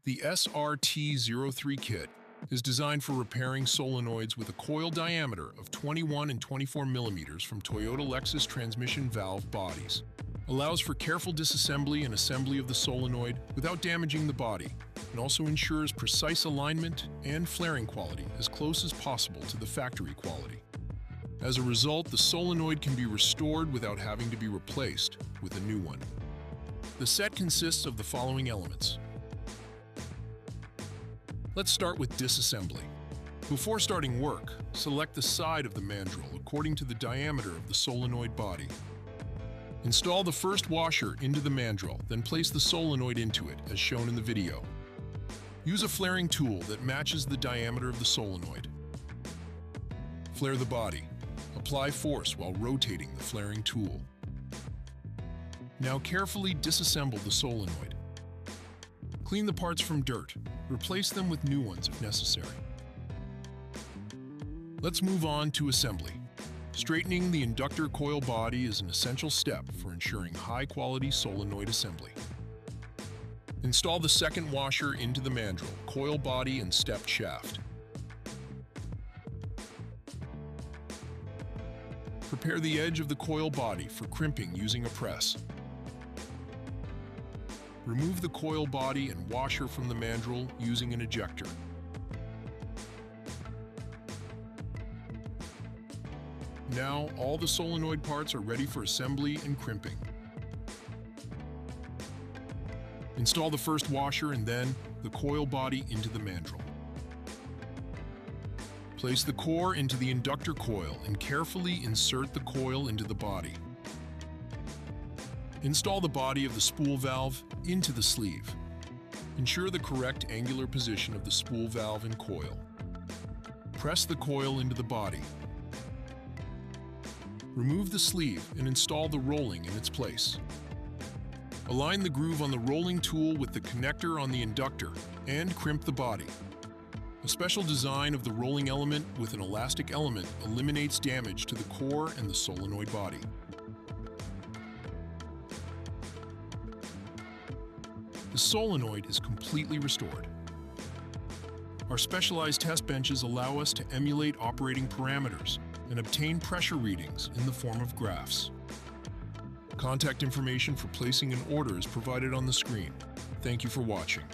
The SRT-03 kit is designed for repairing solenoids with a coil diameter of 21 and 24 millimeters from Toyota Lexus transmission valve bodies. Allows for careful disassembly and assembly of the solenoid without damaging the body, and also ensures precise alignment and flaring quality as close as possible to the factory quality. As a result, the solenoid can be restored without having to be replaced with a new one. The set consists of the following elements. Let's start with disassembly. Before starting work, select the side of the mandrel according to the diameter of the solenoid body. Install the first washer into the mandrel, then place the solenoid into it, as shown in the video. Use a flaring tool that matches the diameter of the solenoid. Flare the body. Apply force while rotating the flaring tool. Now carefully disassemble the solenoid. Clean the parts from dirt. Replace them with new ones if necessary. Let's move on to assembly. Straightening the inductor coil body is an essential step for ensuring high-quality solenoid assembly. Install the second washer into the mandrel, coil body, and stepped shaft. Prepare the edge of the coil body for crimping using a press. Remove the coil body and washer from the mandrel using an ejector. Now, all the solenoid parts are ready for assembly and crimping. Install the first washer and then the coil body into the mandrel. Place the core into the inductor coil and carefully insert the coil into the body. Install the body of the spool valve into the sleeve. Ensure the correct angular position of the spool valve and coil. Press the coil into the body. Remove the sleeve and install the rolling in its place. Align the groove on the rolling tool with the connector on the inductor and crimp the body. A special design of the rolling element with an elastic element eliminates damage to the core and the solenoid body. The solenoid is completely restored. Our specialized test benches allow us to emulate operating parameters and obtain pressure readings in the form of graphs. Contact information for placing an order is provided on the screen. Thank you for watching.